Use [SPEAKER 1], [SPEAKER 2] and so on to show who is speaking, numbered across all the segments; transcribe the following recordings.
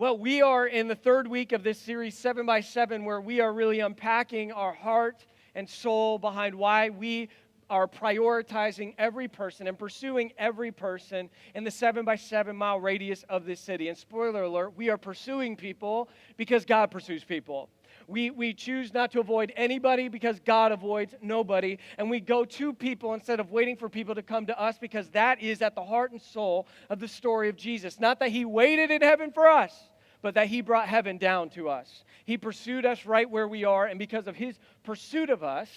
[SPEAKER 1] Well, we are in the third week of this series, 7 by 7, where we are really unpacking our heart and soul behind why we are prioritizing every person and pursuing every person in the 7 by 7 mile radius of this city. And spoiler alert, we are pursuing people because God pursues people. We choose not to avoid anybody because God avoids nobody. And we go to people instead of waiting for people to come to us, because that is at the heart and soul of the story of Jesus. Not that He waited in heaven for us, but that He brought heaven down to us. He pursued us right where we are, and because of His pursuit of us,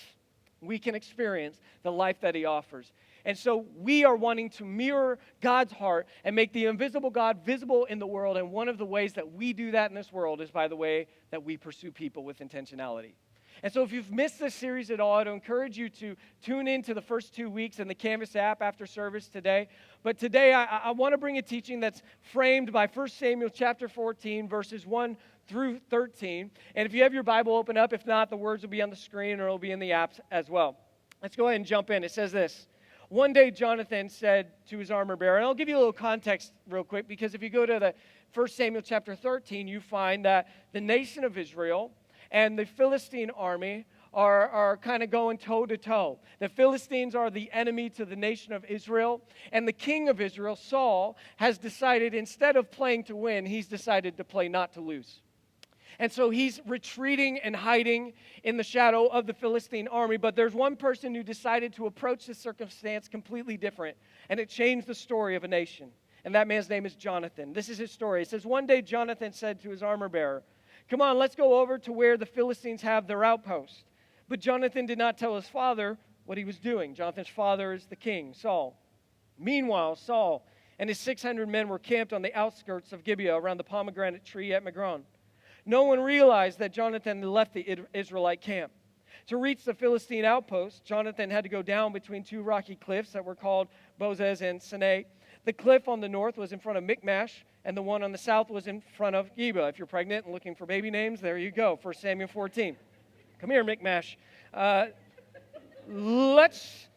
[SPEAKER 1] we can experience the life that He offers. And so we are wanting to mirror God's heart and make the invisible God visible in the world. And one of the ways that we do that in this world is by the way that we pursue people with intentionality. And so if you've missed this series at all, I'd encourage you to tune in to the first 2 weeks in the Canvas app after service today. But today I want to bring a teaching that's framed by 1 Samuel chapter 14, verses 1 through 13. And if you have your Bible, open up. If not, the words will be on the screen or it'll be in the apps as well. Let's go ahead and jump in. It says this. One day Jonathan said to his armor bearer, and I'll give you a little context real quick, because if you go to the 1 Samuel chapter 13, you find that the nation of Israel and the Philistine army are kind of going toe-to-toe. The Philistines are the enemy to the nation of Israel, and the king of Israel, Saul, has decided instead of playing to win, he's decided to play not to lose. And so he's retreating and hiding in the shadow of the Philistine army. But there's one person who decided to approach this circumstance completely different, and it changed the story of a nation. And that man's name is Jonathan. This is his story. It says, one day Jonathan said to his armor bearer, "Come on, let's go over to where the Philistines have their outpost." But Jonathan did not tell his father what he was doing. Jonathan's father is the king, Saul. Meanwhile, Saul and his 600 men were camped on the outskirts of Gibeah around the pomegranate tree at Migron. No one realized that Jonathan had left the Israelite camp. To reach the Philistine outpost, Jonathan had to go down between two rocky cliffs that were called Bozez and Sinai. The cliff on the north was in front of Michmash, and the one on the south was in front of Gibeah. If you're pregnant and looking for baby names, there you go, 1 Samuel 14. Come here, Michmash. Let's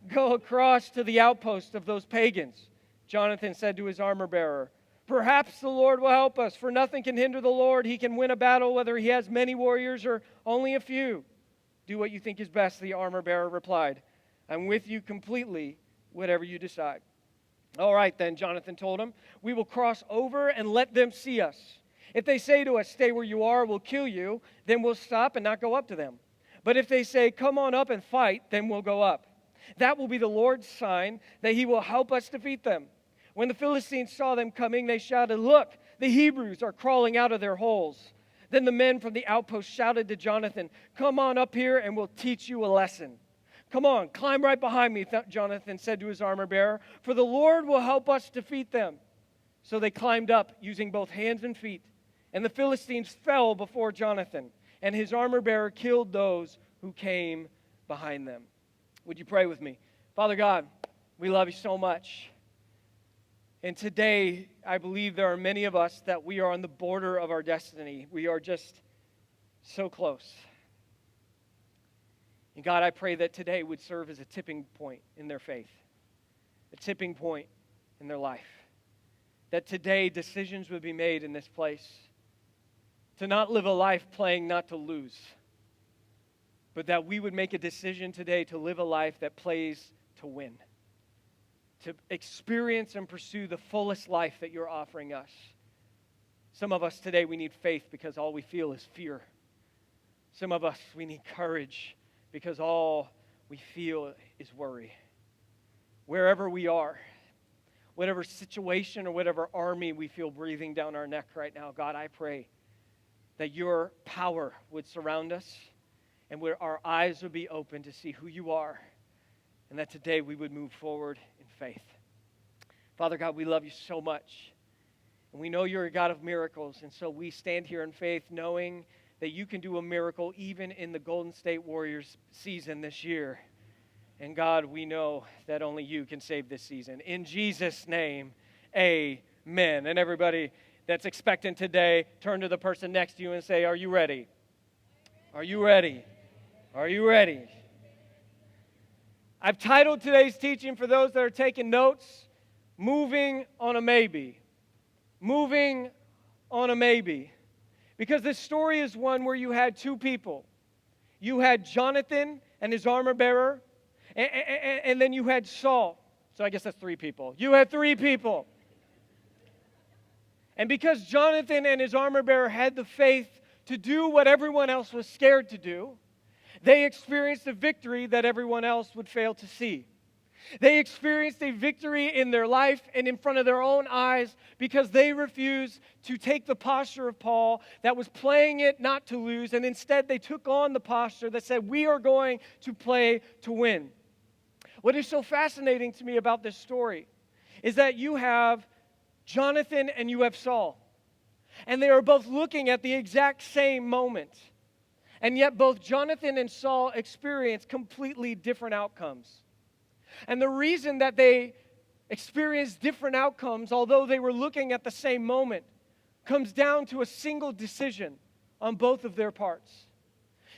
[SPEAKER 1] go across to the outpost of those pagans, Jonathan said to his armor bearer. Perhaps the Lord will help us, for nothing can hinder the Lord. He can win a battle whether he has many warriors or only a few. Do what you think is best, the armor bearer replied. I'm with you completely, whatever you decide. All right, then, Jonathan told him. We will cross over and let them see us. If they say to us, stay where you are, we'll kill you, then we'll stop and not go up to them. But if they say, come on up and fight, then we'll go up. That will be the Lord's sign that He will help us defeat them. When the Philistines saw them coming, they shouted, look, the Hebrews are crawling out of their holes. Then the men from the outpost shouted to Jonathan, come on up here and we'll teach you a lesson. Come on, climb right behind me, Jonathan said to his armor bearer, for the Lord will help us defeat them. So they climbed up using both hands and feet, and the Philistines fell before Jonathan, and his armor bearer killed those who came behind them. Would you pray with me? Father God, we love you so much. And today, I believe there are many of us that we are on the border of our destiny. We are just so close. And God, I pray that today would serve as a tipping point in their faith, a tipping point in their life. That today decisions would be made in this place to not live a life playing not to lose, but that we would make a decision today to live a life that plays to win, to experience and pursue the fullest life that you're offering us. Some of us today, we need faith because all we feel is fear. Some of us, we need courage because all we feel is worry. Wherever we are, whatever situation or whatever army we feel breathing down our neck right now, God, I pray that your power would surround us and where our eyes would be open to see who you are, and that today we would move forward in faith. Father God, we love you so much, and we know you're a God of miracles, and so we stand here in faith knowing that you can do a miracle even in the Golden State Warriors season this year. And God, we know that only you can save this season. In Jesus' name, amen. And everybody that's expectant today, turn to the person next to you and say, are you ready? Are you ready? Are you ready? I've titled today's teaching, for those that are taking notes, Moving on a Maybe. Moving on a maybe. Because this story is one where you had two people. You had Jonathan and his armor bearer, and then you had Saul. So I guess that's three people. You had three people. And because Jonathan and his armor bearer had the faith to do what everyone else was scared to do, they experienced a victory that everyone else would fail to see. They experienced a victory in their life and in front of their own eyes because they refused to take the posture of Paul that was playing it not to lose, and instead they took on the posture that said, we are going to play to win. What is so fascinating to me about this story is that you have Jonathan and you have Saul, and they are both looking at the exact same moment. And yet both Jonathan and Saul experience completely different outcomes. And the reason that they experienced different outcomes, although they were looking at the same moment, comes down to a single decision on both of their parts.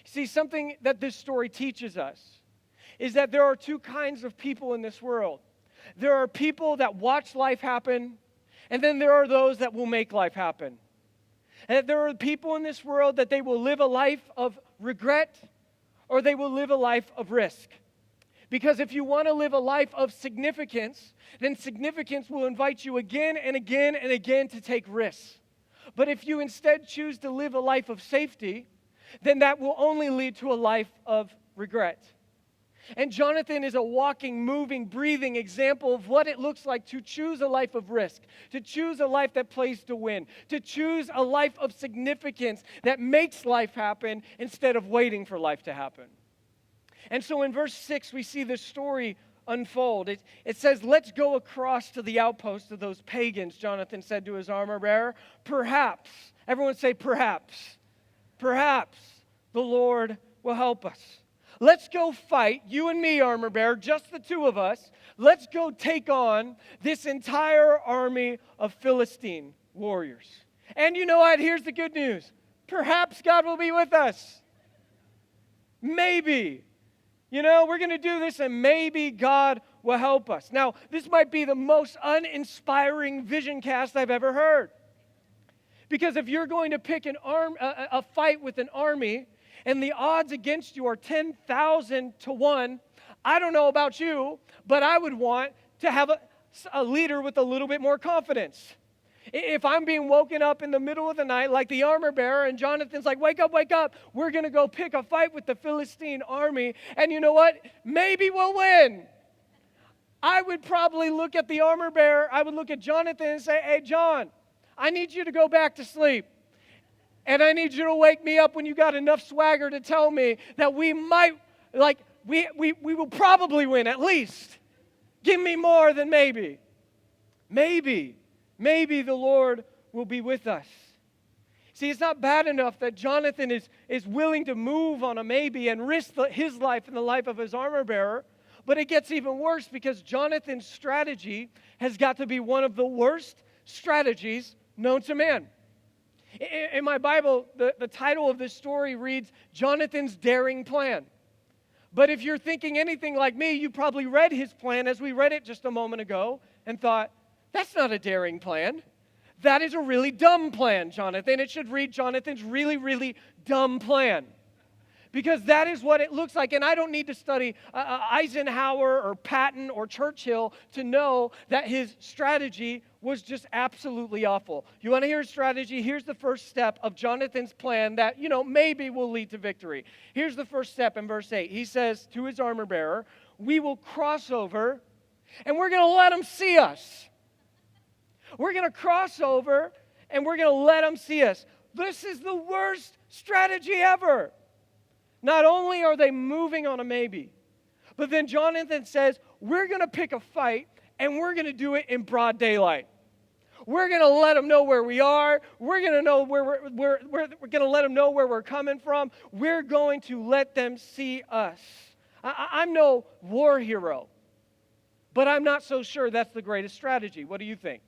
[SPEAKER 1] See, something that this story teaches us is that there are two kinds of people in this world. There are people that watch life happen, and then there are those that will make life happen. And there are people in this world that they will live a life of regret or they will live a life of risk. Because if you want to live a life of significance, then significance will invite you again and again and again to take risks. But if you instead choose to live a life of safety, then that will only lead to a life of regret. And Jonathan is a walking, moving, breathing example of what it looks like to choose a life of risk, to choose a life that plays to win, to choose a life of significance that makes life happen instead of waiting for life to happen. And so in verse 6, we see this story unfold. It says, let's go across to the outpost of those pagans, Jonathan said to his armor bearer. Perhaps, everyone say perhaps the Lord will help us. Let's go fight, you and me, armor bearer, just the two of us. Let's go take on this entire army of Philistine warriors. And you know what? Here's the good news. Perhaps God will be with us. Maybe. We're going to do this and maybe God will help us. Now, this might be the most uninspiring vision cast I've ever heard. Because if you're going to pick a fight with an army and the odds against you are 10,000 to 1, I don't know about you, but I would want to have a leader with a little bit more confidence. If I'm being woken up in the middle of the night like the armor bearer and Jonathan's like, wake up, we're going to go pick a fight with the Philistine army, and you know what? Maybe we'll win. I would probably look at the armor bearer, I would look at Jonathan and say, hey, John, I need you to go back to sleep. And I need you to wake me up when you got enough swagger to tell me that we might, we will probably win at least. Give me more than maybe. Maybe the Lord will be with us. See, it's not bad enough that Jonathan is willing to move on a maybe and risk his life and the life of his armor bearer, but it gets even worse because Jonathan's strategy has got to be one of the worst strategies known to man. In my Bible, the title of this story reads, Jonathan's Daring Plan. But if you're thinking anything like me, you probably read his plan as we read it just a moment ago and thought, that's not a daring plan. That is a really dumb plan, Jonathan. It should read Jonathan's really, really dumb plan. Because that is what it looks like. And I don't need to study Eisenhower or Patton or Churchill to know that his strategy was just absolutely awful. You want to hear his strategy? Here's the first step of Jonathan's plan that, maybe will lead to victory. Here's the first step in verse 8. He says to his armor bearer, we will cross over and we're going to let them see us. We're going to cross over and we're going to let them see us. This is the worst strategy ever. Not only are they moving on a maybe, but then Jonathan says, we're going to pick a fight and we're going to do it in broad daylight. We're going to let them know where we are. We're going to know we're going to let them know where we're coming from. We're going to let them see us. I'm no war hero, but I'm not so sure that's the greatest strategy. What do you think?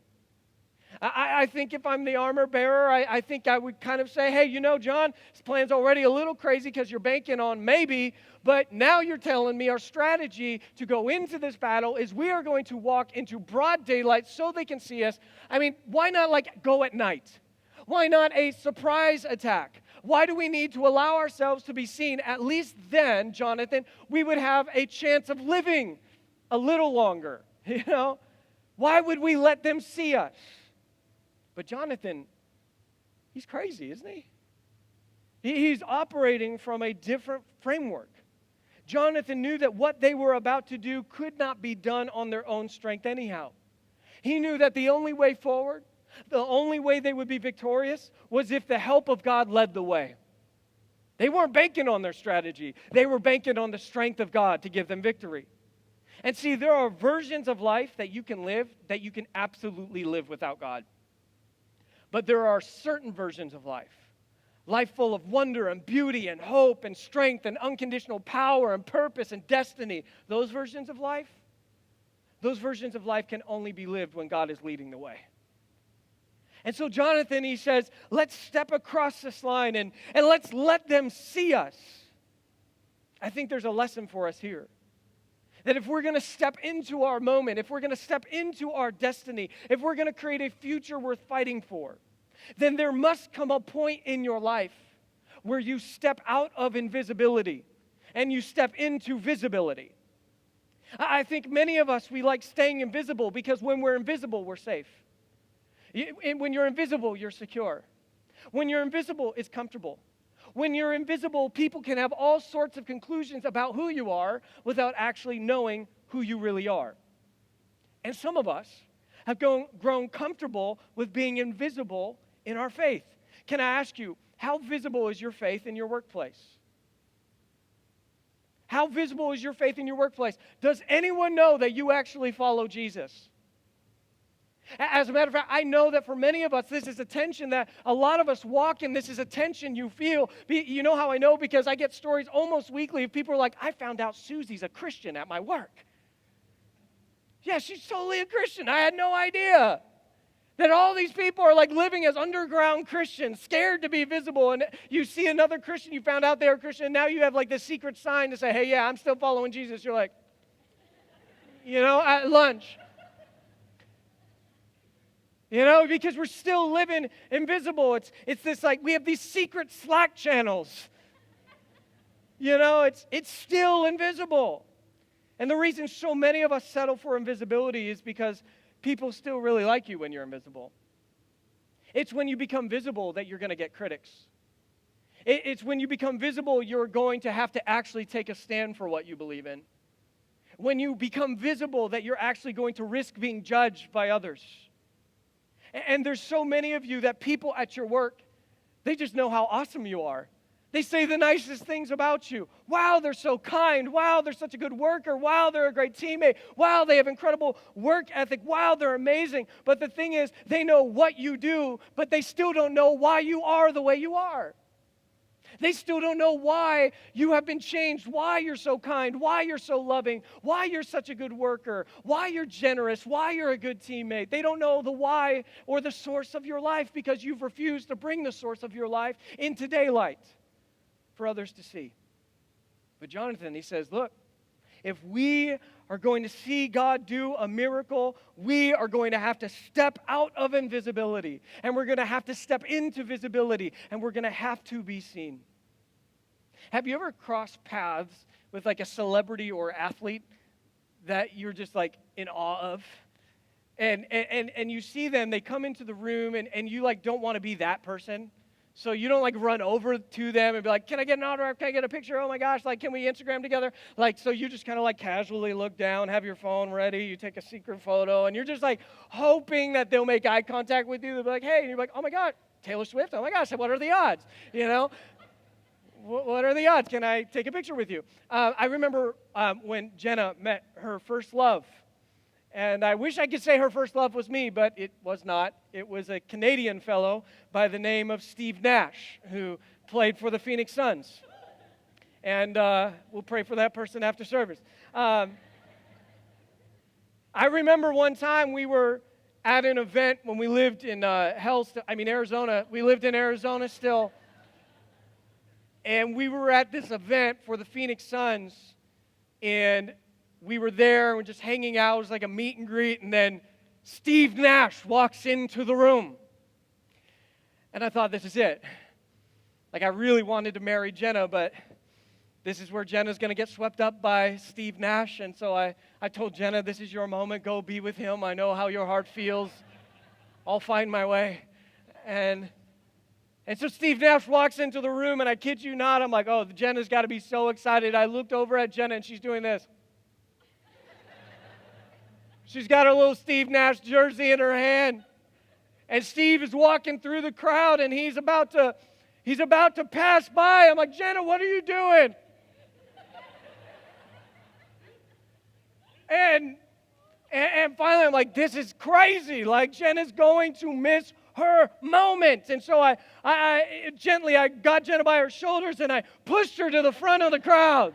[SPEAKER 1] I think if I'm the armor bearer, I think I would kind of say, hey, John, this plan's already a little crazy because you're banking on maybe, but now you're telling me our strategy to go into this battle is we are going to walk into broad daylight so they can see us. I mean, why not go at night? Why not a surprise attack? Why do we need to allow ourselves to be seen? At least then, Jonathan, we would have a chance of living a little longer, Why would we let them see us? But Jonathan, he's crazy, isn't he? He's operating from a different framework. Jonathan knew that what they were about to do could not be done on their own strength anyhow. He knew that the only way forward, the only way they would be victorious, was if the help of God led the way. They weren't banking on their strategy. They were banking on the strength of God to give them victory. And see, there are versions of life that you can live that you can absolutely live without God. But there are certain versions of life full of wonder and beauty and hope and strength and unconditional power and purpose and destiny. Those versions of life can only be lived when God is leading the way. And so Jonathan, he says, let's step across this line and let's let them see us. I think there's a lesson for us here. That if we're going to step into our moment, if we're going to step into our destiny, if we're going to create a future worth fighting for, then there must come a point in your life where you step out of invisibility and you step into visibility. I think many of us, we like staying invisible because when we're invisible, we're safe. When you're invisible, you're secure. When you're invisible, it's comfortable. When you're invisible, people can have all sorts of conclusions about who you are without actually knowing who you really are. And some of us have grown comfortable with being invisible in our faith. Can I ask you, how visible is your faith in your workplace? How visible is your faith in your workplace? Does anyone know that you actually follow Jesus? As a matter of fact, I know that for many of us, this is a tension that a lot of us walk in. This is a tension you feel. You know how I know? Because I get stories almost weekly of people who are like, I found out Susie's a Christian at my work. Yeah, she's totally a Christian. I had no idea. That all these people are like living as underground Christians, scared to be visible. And you see another Christian, you found out they're a Christian, and now you have like this secret sign to say, hey, yeah, I'm still following Jesus. You're like, at lunch. Because we're still living invisible. It's this like, we have these secret Slack channels. It's still invisible. And the reason so many of us settle for invisibility is because people still really like you when you're invisible. It's when you become visible that you're going to get critics. It's when you become visible, you're going to have to actually take a stand for what you believe in. When you become visible, that you're actually going to risk being judged by others. And there's so many of you that people at your work, they just know how awesome you are. They say the nicest things about you. Wow, they're so kind. Wow, they're such a good worker. Wow, they're a great teammate. Wow, they have incredible work ethic. Wow, they're amazing. But the thing is, they know what you do, but they still don't know why you are the way you are. They still don't know why you have been changed, why you're so kind, why you're so loving, why you're such a good worker, why you're generous, why you're a good teammate. They don't know the why or the source of your life because you've refused to bring the source of your life into daylight for others to see. But Jonathan, he says, look, if we are going to see God do a miracle, we are going to have to step out of invisibility, and we're going to have to step into visibility, and we're going to have to be seen. Have you ever crossed paths with like a celebrity or athlete that you're just like in awe of? And you see them, they come into the room, and you like don't want to be that person. So you don't like run over to them and be like, can I get an autograph? Can I get a picture? Oh my gosh, like can we Instagram together? Like, so you just kind of like casually look down, have your phone ready, you take a secret photo, and you're just like hoping that they'll make eye contact with you. They'll be like, hey, and you're like, oh my God, Taylor Swift? Oh my gosh, what are the odds? What are the odds? Can I take a picture with you? I remember when Jenna met her first love. And I wish I could say her first love was me, but it was not. It was a Canadian fellow by the name of Steve Nash, who played for the Phoenix Suns. And we'll pray for that person after service. I remember one time we were at an event when we lived in Arizona. We lived in Arizona still. And we were at this event for the Phoenix Suns, and we were there and we're just hanging out. It was like a meet and greet, and then Steve Nash walks into the room. And I thought, this is it. Like, I really wanted to marry Jenna, but this is where Jenna's going to get swept up by Steve Nash. And so I told Jenna, this is your moment. Go be with him. I know how your heart feels. I'll find my way. And so Steve Nash walks into the room, and I kid you not, I'm like, oh, Jenna's got to be so excited. I looked over at Jenna, and she's doing this. She's got her little Steve Nash jersey in her hand. And Steve is walking through the crowd, and he's about to pass by. I'm like, Jenna, what are you doing? And finally, I'm like, this is crazy. Like, Jenna's going to miss her moment. And so I gently got Jenna by her shoulders, and I pushed her to the front of the crowd.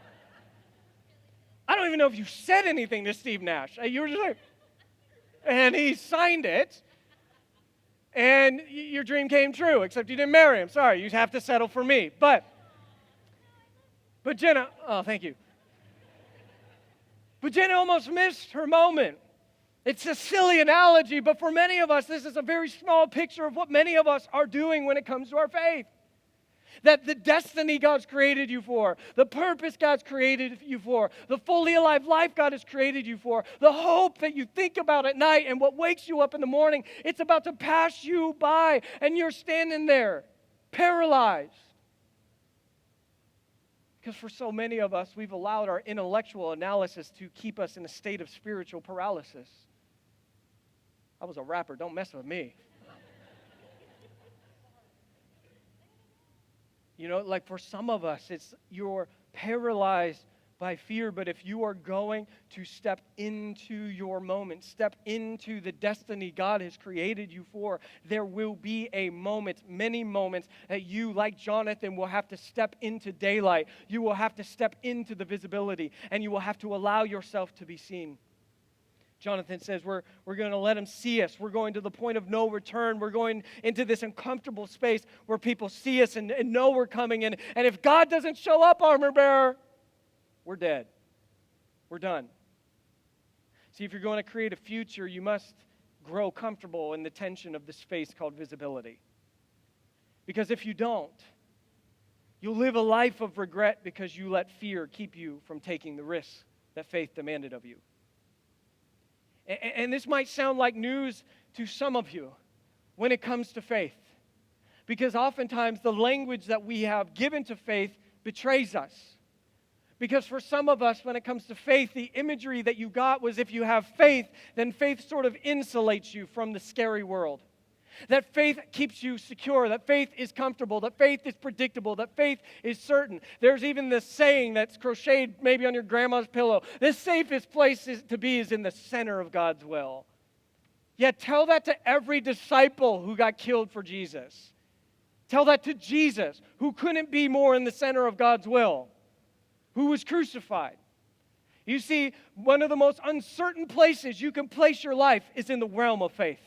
[SPEAKER 1] I don't even know if you said anything to Steve Nash. You were just like, and he signed it. And your dream came true, except you didn't marry him. Sorry, you have to settle for me. But Jenna, oh, thank you. But Jenna almost missed her moment. It's a silly analogy, but for many of us, this is a very small picture of what many of us are doing when it comes to our faith. That the destiny God's created you for, the purpose God's created you for, the fully alive life God has created you for, the hope that you think about at night and what wakes you up in the morning, it's about to pass you by, and you're standing there, paralyzed. Because for so many of us, we've allowed our intellectual analysis to keep us in a state of spiritual paralysis. I was a rapper, don't mess with me. You know, like for some of us, it's you're paralyzed by fear, but if you are going to step into your moment, step into the destiny God has created you for, there will be a moment, many moments, that you, like Jonathan, will have to step into daylight. You will have to step into the visibility, and you will have to allow yourself to be seen. Jonathan says we're going to let him see us. We're going to the point of no return. We're going into this uncomfortable space where people see us and know we're coming in. And if God doesn't show up, armor bearer, we're dead. We're done. See, if you're going to create a future, you must grow comfortable in the tension of this space called visibility. Because if you don't, you'll live a life of regret because you let fear keep you from taking the risks that faith demanded of you. And this might sound like news to some of you when it comes to faith, because oftentimes the language that we have given to faith betrays us. Because for some of us, when it comes to faith, the imagery that you got was if you have faith, then faith sort of insulates you from the scary world. That faith keeps you secure, that faith is comfortable, that faith is predictable, that faith is certain. There's even this saying that's crocheted maybe on your grandma's pillow. The safest place to be is in the center of God's will. Yeah, tell that to every disciple who got killed for Jesus. Tell that to Jesus, who couldn't be more in the center of God's will, who was crucified. You see, one of the most uncertain places you can place your life is in the realm of faith.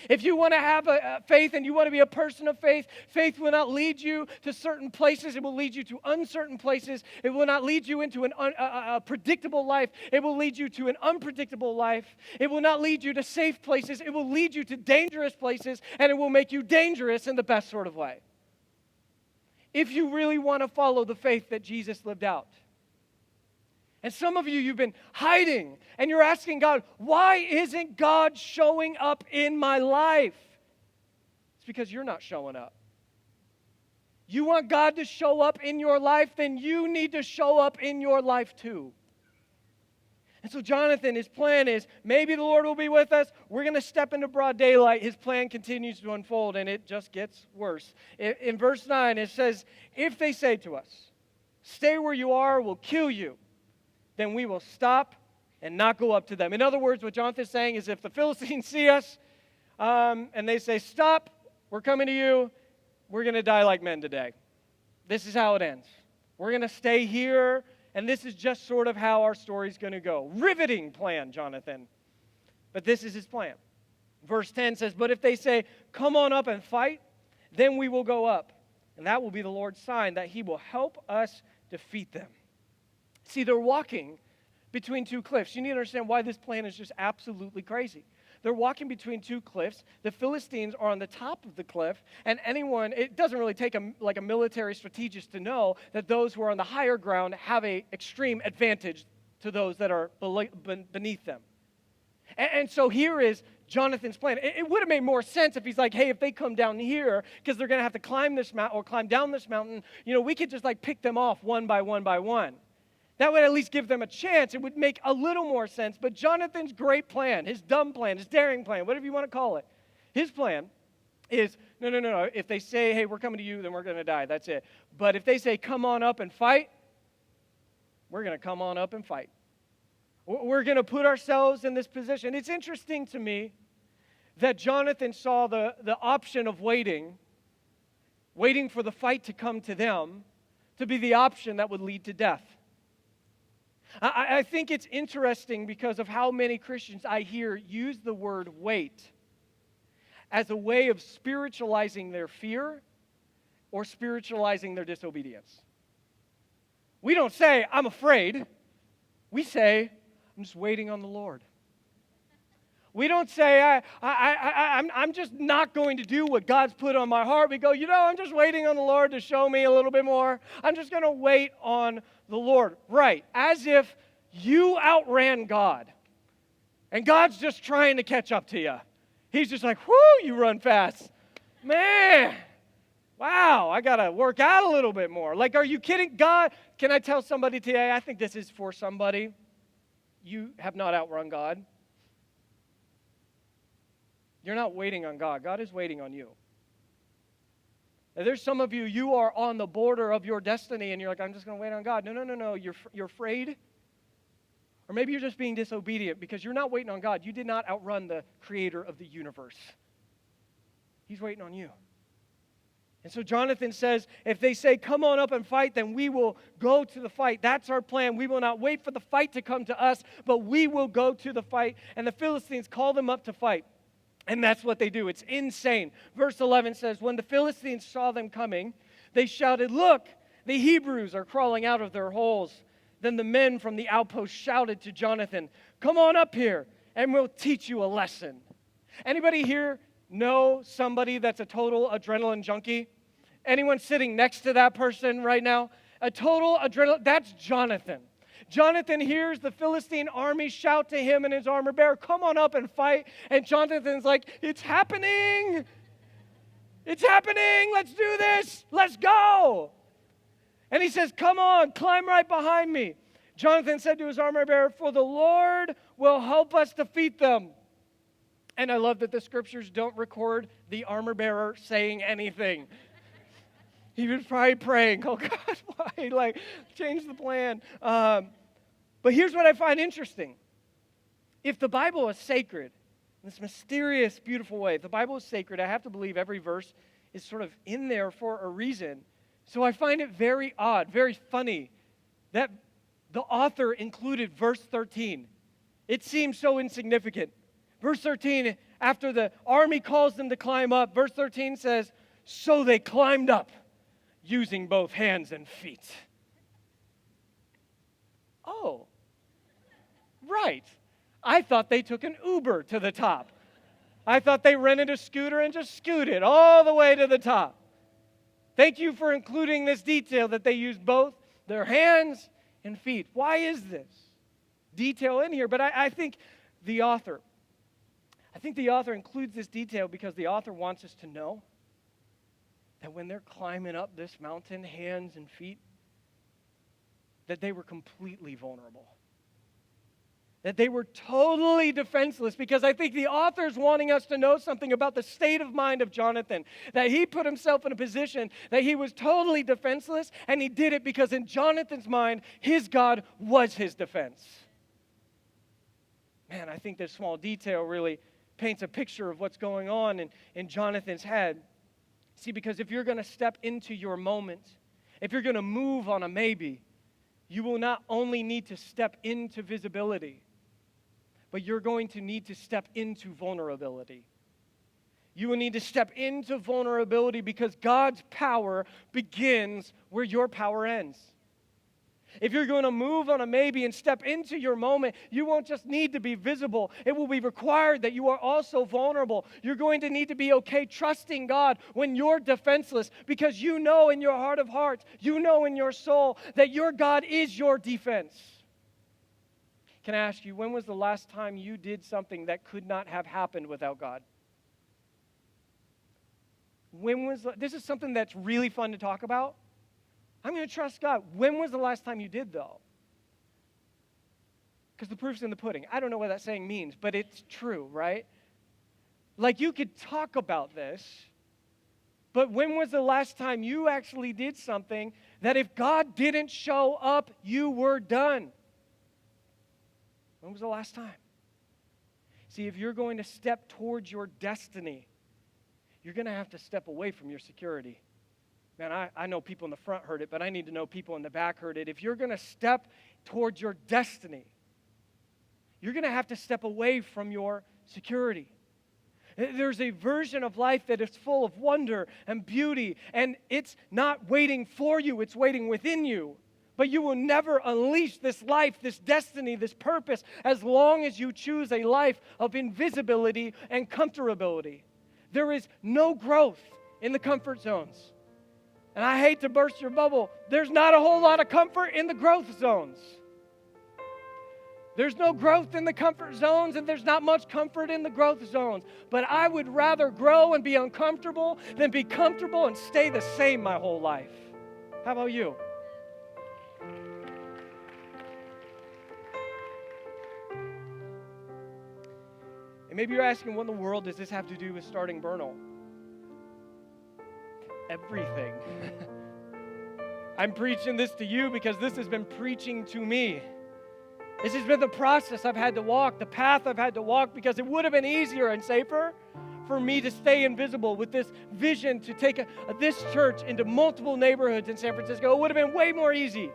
[SPEAKER 1] If you want to have a faith and you want to be a person of faith, faith will not lead you to certain places. It will lead you to uncertain places. It will not lead you into a predictable life. It will lead you to an unpredictable life. It will not lead you to safe places. It will lead you to dangerous places, and it will make you dangerous in the best sort of way. If you really want to follow the faith that Jesus lived out. And some of you, you've been hiding, and you're asking God, why isn't God showing up in my life? It's because you're not showing up. You want God to show up in your life, then you need to show up in your life too. And so Jonathan, his plan is, maybe the Lord will be with us. We're going to step into broad daylight. His plan continues to unfold, and it just gets worse. In verse 9, it says, if they say to us, stay where you are, we'll kill you, then we will stop and not go up to them. In other words, what Jonathan's saying is if the Philistines see us and they say, stop, we're coming to you, we're going to die like men today. This is how it ends. We're going to stay here, and this is just sort of how our story's going to go. Riveting plan, Jonathan. But this is his plan. Verse 10 says, but if they say, come on up and fight, then we will go up. And that will be the Lord's sign that he will help us defeat them. See, they're walking between two cliffs. You need to understand why this plan is just absolutely crazy. They're walking between two cliffs. The Philistines are on the top of the cliff, and it doesn't really take a military strategist to know that those who are on the higher ground have an extreme advantage to those that are beneath them. And so here is Jonathan's plan. It would have made more sense if he's like, hey, if they come down here, because they're going to have to climb this mountain or climb down this mountain, we could just pick them off one by one by one. That would at least give them a chance. It would make a little more sense. But Jonathan's great plan, his dumb plan, his daring plan, whatever you want to call it, his plan is, no. If they say, hey, we're coming to you, then we're going to die. That's it. But if they say, come on up and fight, we're going to come on up and fight. We're going to put ourselves in this position. It's interesting to me that Jonathan saw the option of waiting for the fight to come to them, to be the option that would lead to death. I think it's interesting because of how many Christians I hear use the word wait as a way of spiritualizing their fear or spiritualizing their disobedience. We don't say, I'm afraid. We say, I'm just waiting on the Lord. We don't say, I'm just not going to do what God's put on my heart. We go, I'm just waiting on the Lord to show me a little bit more. I'm just going to wait on the Lord. Right, as if you outran God. And God's just trying to catch up to you. He's just like, whoo, you run fast. Man, wow, I got to work out a little bit more. Like, are you kidding? God, can I tell somebody today, I think this is for somebody. You have not outrun God. You're not waiting on God. God is waiting on you. Now, there's some of you, you are on the border of your destiny, and you're like, I'm just going to wait on God. No. You're afraid. Or maybe you're just being disobedient because you're not waiting on God. You did not outrun the creator of the universe. He's waiting on you. And so Jonathan says, if they say, come on up and fight, then we will go to the fight. That's our plan. We will not wait for the fight to come to us, but we will go to the fight. And the Philistines call them up to fight. And that's what they do. It's insane. Verse 11 says, when the Philistines saw them coming, they shouted, look, the Hebrews are crawling out of their holes. Then the men from the outpost shouted to Jonathan, come on up here, and we'll teach you a lesson. Anybody here know somebody that's a total adrenaline junkie? Anyone sitting next to that person right now? A total adrenaline, that's Jonathan. Jonathan hears the Philistine army shout to him and his armor bearer, come on up and fight. And Jonathan's like, it's happening. It's happening. Let's do this. Let's go. And he says, come on, climb right behind me. Jonathan said to his armor bearer, for the Lord will help us defeat them. And I love that the scriptures don't record the armor bearer saying anything. He was probably praying, oh God, why? Change the plan. But here's what I find interesting. If the Bible is sacred, in this mysterious, beautiful way, if the Bible is sacred, I have to believe every verse is sort of in there for a reason. So I find it very odd, very funny, that the author included verse 13. It seems so insignificant. Verse 13, after the army calls them to climb up, verse 13 says, so they climbed up, using both hands and feet. Oh, right. I thought they took an Uber to the top. I thought they rented a scooter and just scooted all the way to the top. Thank you for including this detail that they used both their hands and feet. Why is this detail in here? But I think the author includes this detail because the author wants us to know that when they're climbing up this mountain, hands and feet, that they were completely vulnerable. That they were totally defenseless, because I think the author's wanting us to know something about the state of mind of Jonathan. That he put himself in a position that he was totally defenseless, and he did it because in Jonathan's mind, his God was his defense. Man, I think this small detail really paints a picture of what's going on in Jonathan's head. See, because if you're going to step into your moment, if you're going to move on a maybe, you will not only need to step into visibility, but you're going to need to step into vulnerability. You will need to step into vulnerability because God's power begins where your power ends. If you're going to move on a maybe and step into your moment, you won't just need to be visible. It will be required that you are also vulnerable. You're going to need to be okay trusting God when you're defenseless, because you know in your heart of hearts, you know in your soul that your God is your defense. Can I ask you, when was the last time you did something that could not have happened without God? This is something that's really fun to talk about. I'm going to trust God. When was the last time you did, though? Because the proof's in the pudding. I don't know what that saying means, but it's true, right? Like, you could talk about this, but when was the last time you actually did something that if God didn't show up, you were done? When was the last time? See, if you're going to step towards your destiny, you're going to have to step away from your security. Man, I know people in the front heard it, but I need to know people in the back heard it. If you're going to step towards your destiny, you're going to have to step away from your security. There's a version of life that is full of wonder and beauty, and it's not waiting for you, it's waiting within you. But you will never unleash this life, this destiny, this purpose, as long as you choose a life of invisibility and comfortability. There is no growth in the comfort zones. And I hate to burst your bubble, there's not a whole lot of comfort in the growth zones. There's no growth in the comfort zones, and there's not much comfort in the growth zones. But I would rather grow and be uncomfortable than be comfortable and stay the same my whole life. How about you? And maybe you're asking, what in the world does this have to do with starting Bernal? Everything. I'm preaching this to you because this has been preaching to me. This has been the process I've had to walk, the path I've had to walk, because it would have been easier and safer for me to stay invisible with this vision to take this church into multiple neighborhoods in San Francisco. It would have been way more easy.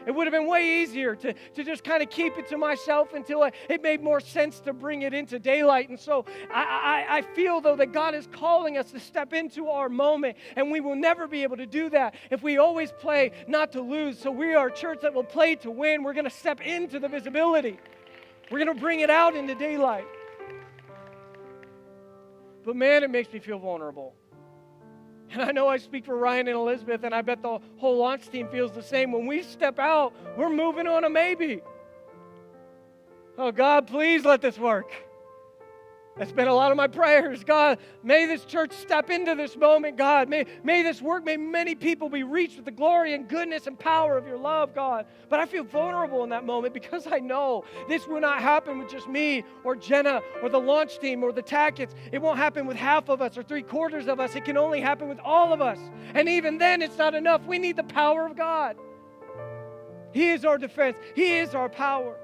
[SPEAKER 1] It would have been way easier to just kind of keep it to myself until it made more sense to bring it into daylight. And so I feel, though, that God is calling us to step into our moment, and we will never be able to do that if we always play not to lose. So we are a church that will play to win. We're going to step into the visibility. We're going to bring it out into daylight. But man, it makes me feel vulnerable. And I know I speak for Ryan and Elizabeth, and I bet the whole launch team feels the same. When we step out, we're moving on a maybe. Oh, God, please let this work. That's been a lot of my prayers. God, may this church step into this moment, God. May this work, may many people be reached with the glory and goodness and power of your love, God. But I feel vulnerable in that moment because I know this will not happen with just me or Jenna or the launch team or the Tackets. It won't happen with half of us or 3/4 of us. It can only happen with all of us. And even then, it's not enough. We need the power of God. He is our defense. He is our power.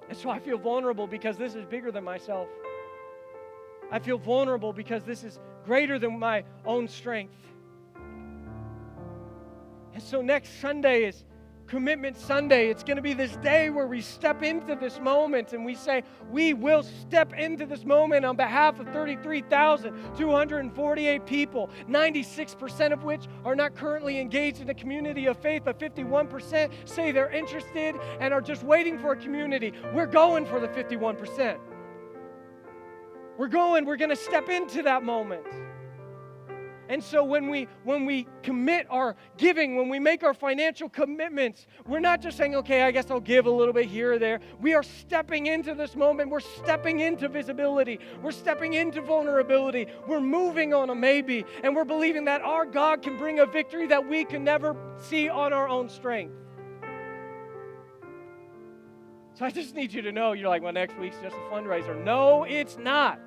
[SPEAKER 1] And so I feel vulnerable because this is bigger than myself. I feel vulnerable because this is greater than my own strength. And so next Sunday is Commitment Sunday. It's going to be this day where we step into this moment and we say, we will step into this moment on behalf of 33,248 people, 96% of which are not currently engaged in a community of faith, but 51% say they're interested and are just waiting for a community. We're going for the 51%. We're going to step into that moment. And so when we commit our giving, when we make our financial commitments, we're not just saying, okay, I guess I'll give a little bit here or there. We are stepping into this moment. We're stepping into visibility. We're stepping into vulnerability. We're moving on a maybe. And we're believing that our God can bring a victory that we can never see on our own strength. So I just need you to know, you're like, well, next week's just a fundraiser. No, it's not.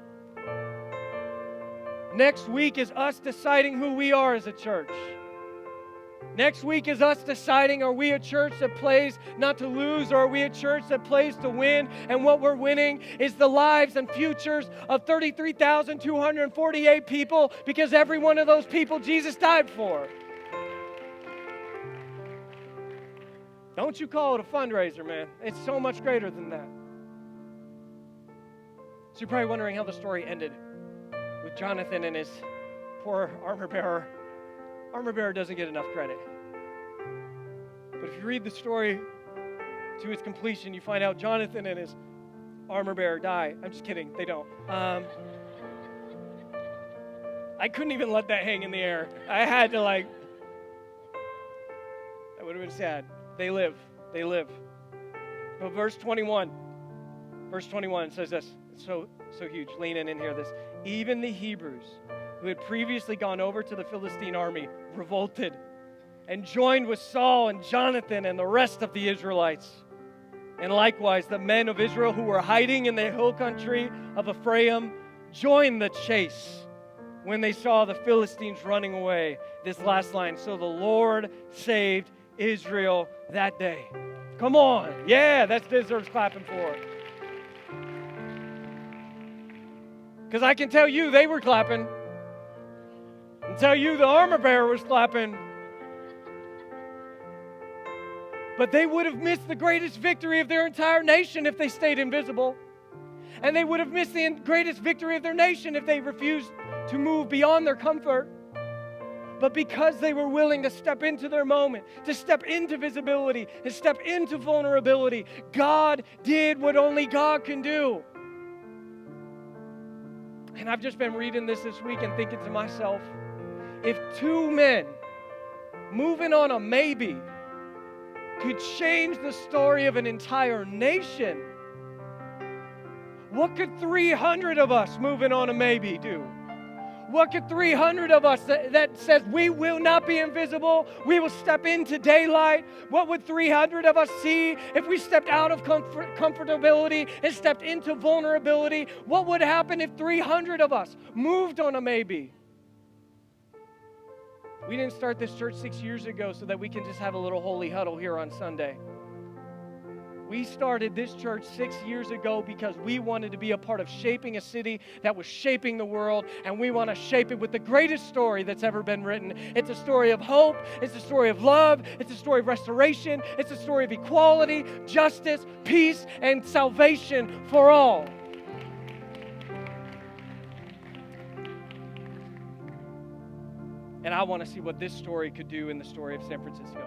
[SPEAKER 1] Next week is us deciding who we are as a church. Next week is us deciding, are we a church that plays not to lose, or are we a church that plays to win? And what we're winning is the lives and futures of 33,248 people, because every one of those people Jesus died for. Don't you call it a fundraiser, man. It's so much greater than that. So you're probably wondering how the story ended with Jonathan and his poor armor bearer. Armor bearer doesn't get enough credit. But if you read the story to its completion, you find out Jonathan and his armor bearer die. I'm just kidding. They don't. I couldn't even let that hang in the air. I had to that would have been sad. They live. They live. But verse 21 says this. It's so huge. Lean in and hear this. Even the Hebrews who had previously gone over to the Philistine army revolted and joined with Saul and Jonathan and the rest of the Israelites. And likewise, the men of Israel who were hiding in the hill country of Ephraim joined the chase when they saw the Philistines running away. This last line, so the Lord saved Israel that day. Come on. Yeah, that deserves clapping for. Because I can tell you they were clapping. And tell you the armor bearer was clapping. But they would have missed the greatest victory of their entire nation if they stayed invisible. And they would have missed the greatest victory of their nation if they refused to move beyond their comfort. But because they were willing to step into their moment, to step into visibility, to step into vulnerability, God did what only God can do. And I've just been reading this week and thinking to myself, if two men moving on a maybe could change the story of an entire nation, what could 300 of us moving on a maybe do? What could 300 of us that says we will not be invisible, we will step into daylight? What would 300 of us see if we stepped out of comfortability and stepped into vulnerability? What would happen if 300 of us moved on a maybe? We didn't start this church 6 years ago so that we can just have a little holy huddle here on Sunday. We started this church 6 years ago because we wanted to be a part of shaping a city that was shaping the world, and we want to shape it with the greatest story that's ever been written. It's a story of hope. It's a story of love. It's a story of restoration. It's a story of equality, justice, peace, and salvation for all. And I want to see what this story could do in the story of San Francisco.